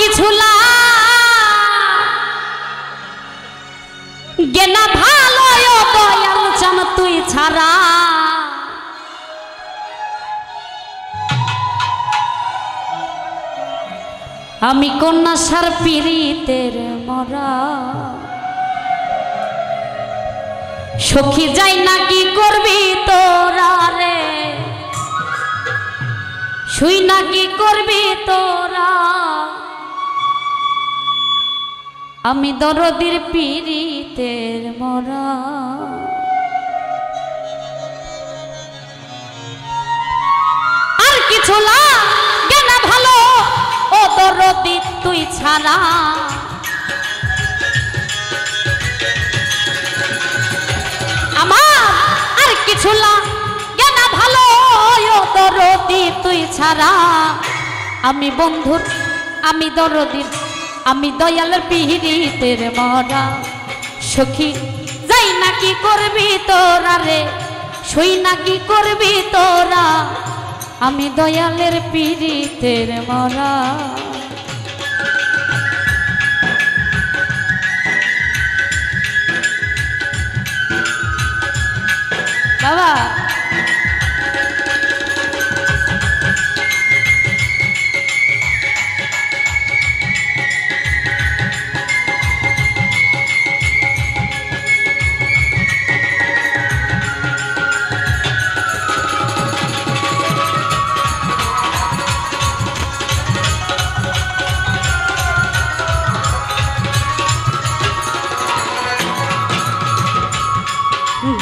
কিছু গে না ভালো দয়াল চান তুই ছাড়া আমি কন্যা সার পীড়িতের মরা সখী যাই না কি করবি তোরা রে শুই না কি করবি তোরা আমি দরদির পীড়িতের মরা আর কিছু লাগে না ভালো ও দরদি তুই ছাড়া আমার আর কিছু লাগে না ভালো ও দরদি তুই ছাড়া আমি বন্ধুর আমি দরদির আমি দয়ালের পীড়িতের মরা সখী যাই না কি করবি তোরা রে শুই না কি করবি তোরা আমি দয়ালের পীড়িতের মরা বাবা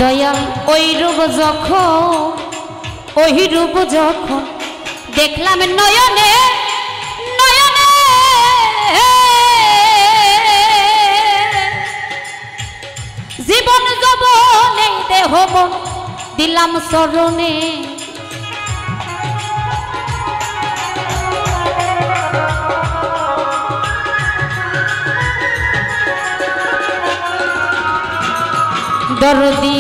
দয়াল ওই রূপ যখন দেখলাম নয়নে নয়নে জীবন যৌবনে দেহ মন দিলাম চরণে দরদি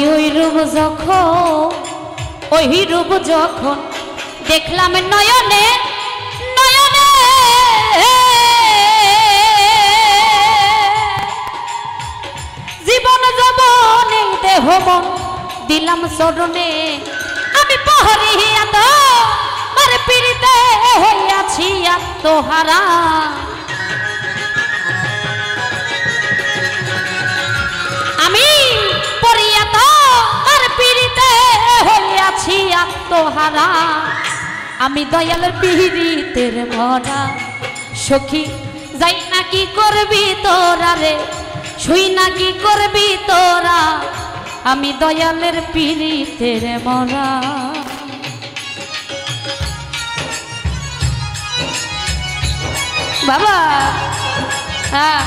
ওই রূপ যখন দেখলাম নয়নে নয়নে জীবন যৌবনে দেহ মন দিলাম চরণে আমি পহরিয়া তো মার পীড়িতে হইয়াছি আত্মহারা আমি পড়িয়া তো মার পীড়িতে হইয়াছি আত্মহারা আমি দয়ালের পীড়িতের মরা সখী যাই না কি করবি তোরা রে শুই না কি করবি তোরা আমি দয়ালের পীড়িতের মরা বাবা হ্যাঁ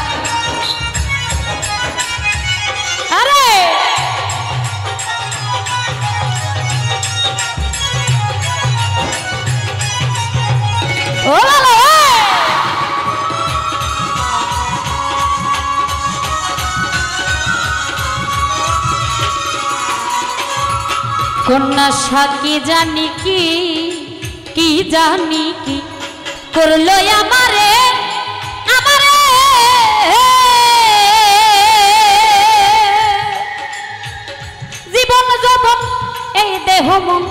আরে ও লালা কন্যা সাকি জানি কি জানি কি করলো আমারে আমারে জীবন যৌবন এই দেহ মন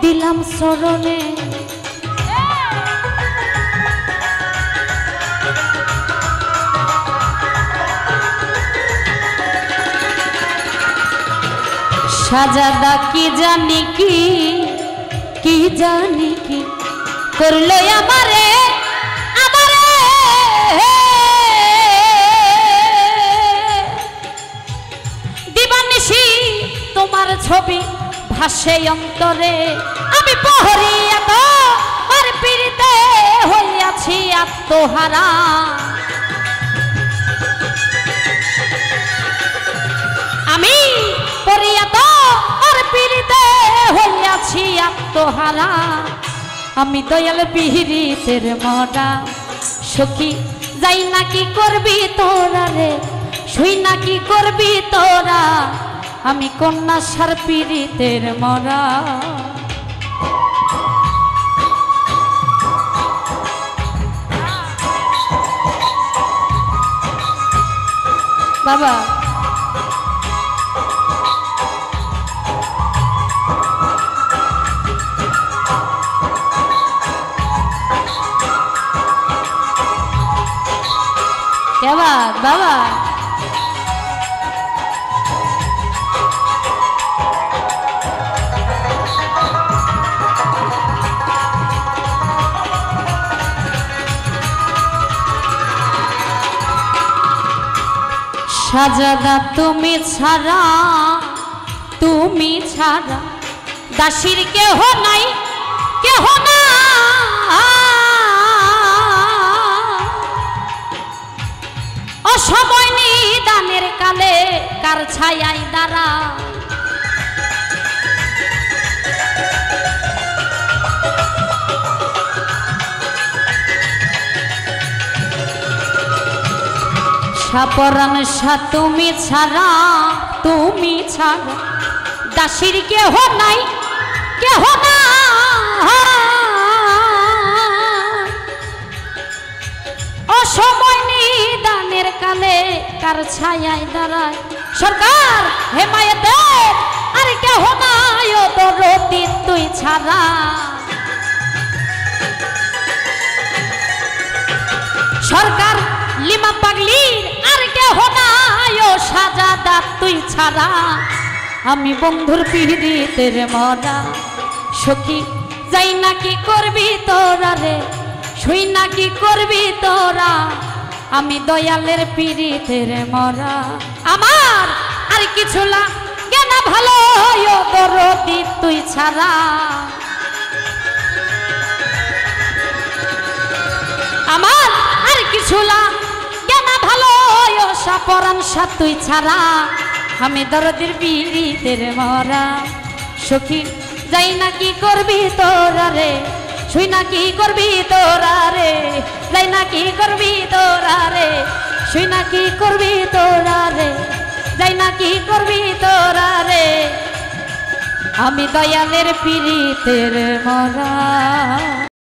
দিলাম চরণে সাজাদা কি জানি কি করলো আমারে আমারে দিবানিশি তোমার ছবি ভাসে অন্তরে আমি পহরিয়া তো মার পীড়িতে হইয়াছি আত্মহারা আমি পড়িয়া তো আর পীড়িতে হইয়াছি আত্মহারা আমি দয়াল পীড়িতের মরা সখী যাই না কি করবি তোরা রে শুই না কি করবি তোরা আমি কন্যা সার পীড়িতের মরা বাবা क्या बात बाबा সাজাদা তুমি ছাড়া দাসীর কেহ নাই কেহ না অসময় নিদানের কালে কার ছায়ায় দাঁড়া সাপরান সা তুমি ছাড়া দাসীর কেহ নাই কেহ না অসময় নিদানের কালে কার ছায়ায় দাঁড়ায় সরকার হেমায়েতের আর কেহ নাই ও দরদি তুই ছাড়া সরকার লিমা পাগলির আর কেহ নাই ও সাজাদা তুই ছাড়া আমি বন্ধুর পিড়িতের মরা সখী যাই না কি করবি তোরা রে শুই না কি করবি তোরা আমি দয়ালের পিড়িতের মরা আমার আর কিছু লাগে না ভালো ও দরদি তুই ছাড়া আমার আর কিছু লাগে না ভালো ও সাপরান সা তুই ছাড়া আমি দরদির পিড়িতের মরা সখী যাই না কি করবি তোরা রে শুই না কি করবি তোরা রে যাই না কি করবি তোরা রে শুই না কি করবি তোরা রে যাই না কি করবি তোরা রে আমি দয়ালের পিড়িতের মরা।